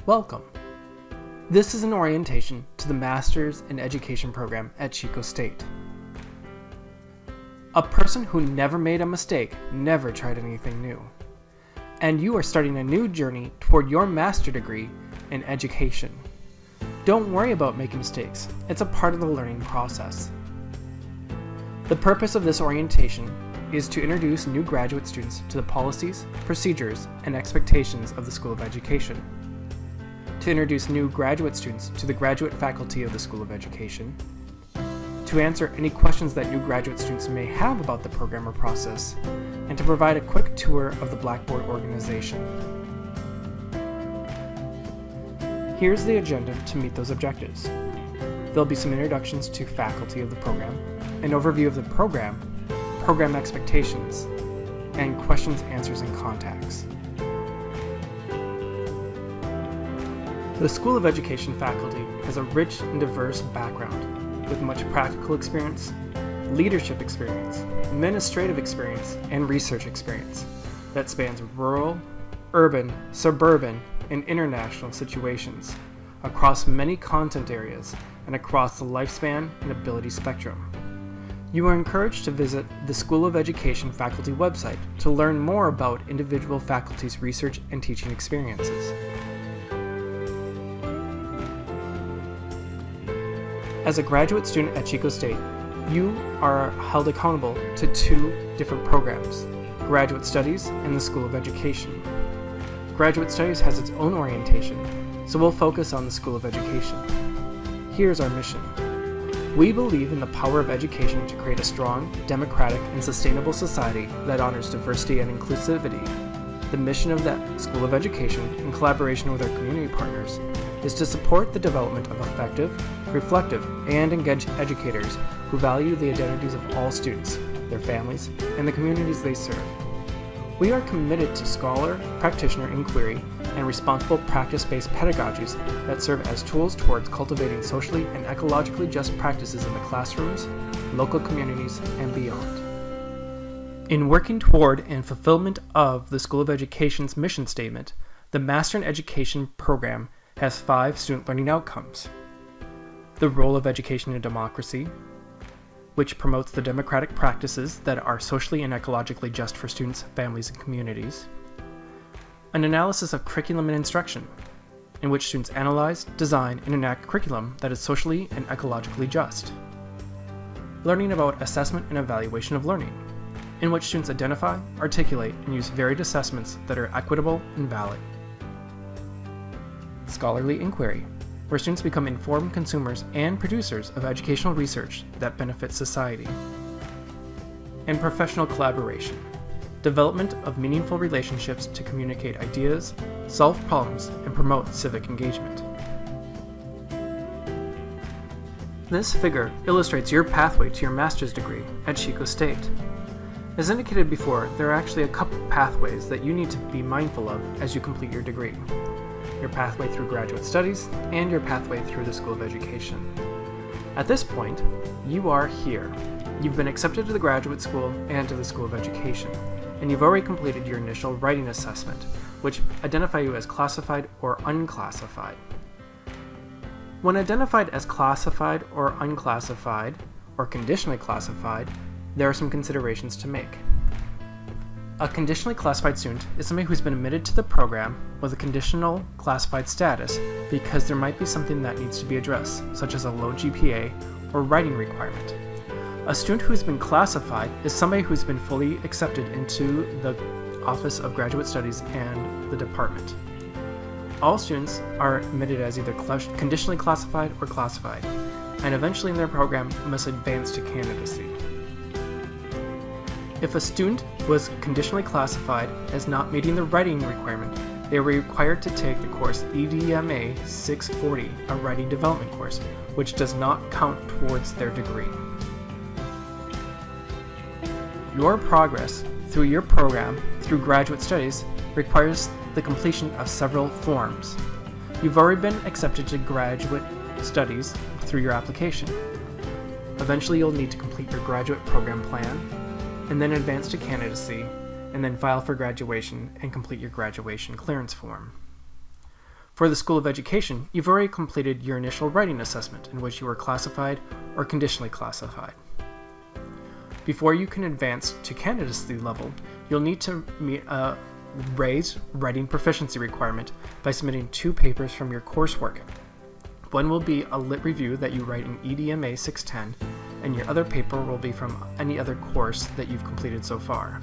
Welcome. This is an orientation to the Master's in Education program at Chico State. A person who never made a mistake never tried anything new. And you are starting a new journey toward your master's degree in education. Don't worry about making mistakes. It's a part of the learning process. The purpose of this orientation is to introduce new graduate students to the policies, procedures, and expectations of the School of Education. To introduce new graduate students to the graduate faculty of the School of Education. To answer any questions that new graduate students may have about the program or process, and to provide a quick tour of the Blackboard organization. Here's the agenda to meet those objectives. There'll be some introductions to faculty of the program, an overview of the program expectations, and questions, answers, and contacts. The School of Education faculty has a rich and diverse background with much practical experience, leadership experience, administrative experience, and research experience that spans rural, urban, suburban, and international situations across many content areas and across the lifespan and ability spectrum. You are encouraged to visit the School of Education faculty website to learn more about individual faculty's research and teaching experiences. As a graduate student at Chico State, you are held accountable to two different programs, Graduate Studies and the School of Education. Graduate Studies has its own orientation, so we'll focus on the School of Education. Here's our mission. We believe in the power of education to create a strong, democratic, and sustainable society that honors diversity and inclusivity. The mission of the School of Education, in collaboration with our community partners, is to support the development of effective, reflective, and engaged educators who value the identities of all students, their families, and the communities they serve. We are committed to scholar, practitioner inquiry, and responsible practice-based pedagogies that serve as tools towards cultivating socially and ecologically just practices in the classrooms, local communities, and beyond. In working toward and fulfillment of the School of Education's mission statement, the Master in Education program has 5 student learning outcomes. The role of education in democracy, which promotes the democratic practices that are socially and ecologically just for students, families, and communities. An analysis of curriculum and instruction, in which students analyze, design, and enact curriculum that is socially and ecologically just. Learning about assessment and evaluation of learning, in which students identify, articulate, and use varied assessments that are equitable and valid. Scholarly inquiry, where students become informed consumers and producers of educational research that benefits society. And professional collaboration, development of meaningful relationships to communicate ideas, solve problems, and promote civic engagement. This figure illustrates your pathway to your master's degree at Chico State. As indicated before, there are actually a couple pathways that you need to be mindful of as you complete your degree. Your pathway through Graduate Studies, and your pathway through the School of Education. At this point, you are here. You've been accepted to the graduate school and to the School of Education, and you've already completed your initial writing assessment, which identify you as classified or unclassified. When identified as classified or unclassified, or conditionally classified, there are some considerations to make. A conditionally classified student is somebody who's been admitted to the program with a conditional classified status because there might be something that needs to be addressed, such as a low GPA or writing requirement. A student who's been classified is somebody who's been fully accepted into the Office of Graduate Studies and the department. All students are admitted as either conditionally classified or classified, and eventually in their program must advance to candidacy. If a student was conditionally classified as not meeting the writing requirement, they were required to take the course EDMA 640, a writing development course, which does not count towards their degree. Your progress through your program through Graduate Studies requires the completion of several forms. You've already been accepted to Graduate Studies through your application. Eventually you'll need to complete your graduate program plan, and then advance to candidacy, and then file for graduation and complete your graduation clearance form. For the School of Education, you've already completed your initial writing assessment in which you were classified or conditionally classified. Before you can advance to candidacy level, you'll need to meet a raised writing proficiency requirement by submitting 2 papers from your coursework. One will be a lit review that you write in EDMA 610, and your other paper will be from any other course that you've completed so far.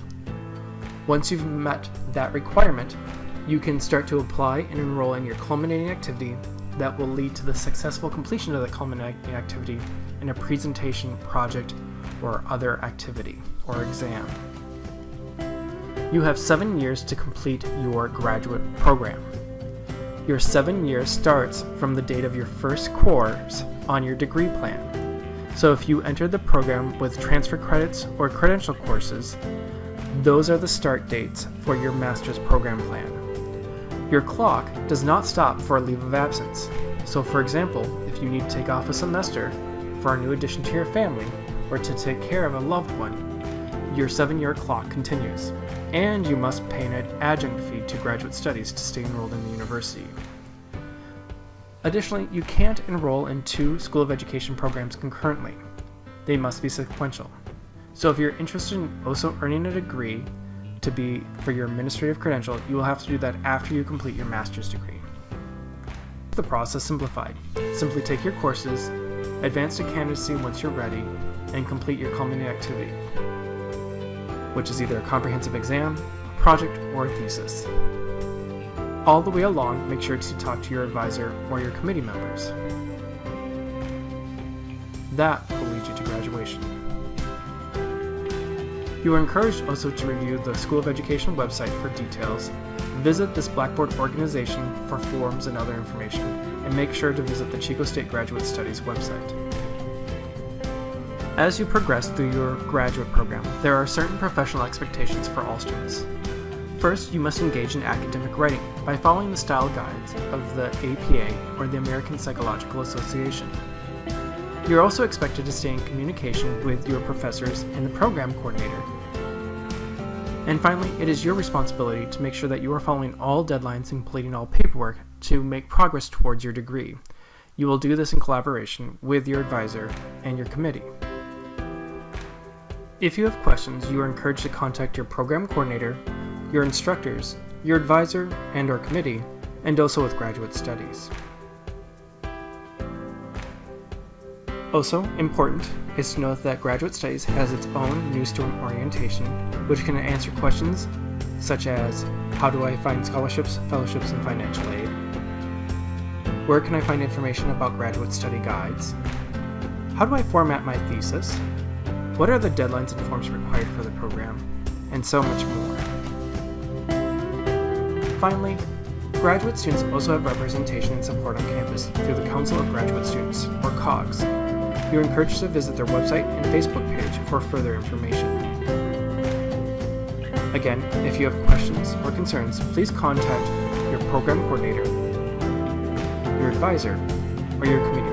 Once you've met that requirement, you can start to apply and enroll in your culminating activity that will lead to the successful completion of the culminating activity in a presentation, project, or other activity or exam. You have 7 years to complete your graduate program. Your 7 years starts from the date of your first course on your degree plan. So if you enter the program with transfer credits or credential courses, those are the start dates for your master's program plan. Your clock does not stop for a leave of absence. So for example, if you need to take off a semester for a new addition to your family or to take care of a loved one, your 7-year clock continues, and you must pay an adjunct fee to graduate studies to stay enrolled in the university. Additionally, you can't enroll in 2 School of Education programs concurrently. They must be sequential. So if you're interested in also earning a degree to be for your administrative credential, you will have to do that after you complete your master's degree. The process simplified. Simply take your courses, advance to candidacy once you're ready, and complete your culminating activity, which is either a comprehensive exam, a project, or a thesis. All the way along, make sure to talk to your advisor or your committee members. That will lead you to graduation. You are encouraged also to review the School of Education website for details, visit this Blackboard organization for forms and other information, and make sure to visit the Chico State Graduate Studies website. As you progress through your graduate program, there are certain professional expectations for all students. First, you must engage in academic writing by following the style guides of the APA or the American Psychological Association. You're also expected to stay in communication with your professors and the program coordinator. And finally, it is your responsibility to make sure that you are following all deadlines and completing all paperwork to make progress towards your degree. You will do this in collaboration with your advisor and your committee. If you have questions, you are encouraged to contact your program coordinator, your instructors, your advisor and or committee, and also with Graduate Studies. Also important is to note that Graduate Studies has its own new student orientation, which can answer questions such as, how do I find scholarships, fellowships, and financial aid? Where can I find information about graduate study guides? How do I format my thesis? What are the deadlines and forms required for the program? And so much more. Finally, graduate students also have representation and support on campus through the Council of Graduate Students, or COGS. You are encouraged to visit their website and Facebook page for further information. Again, if you have questions or concerns, please contact your program coordinator, your advisor, or your community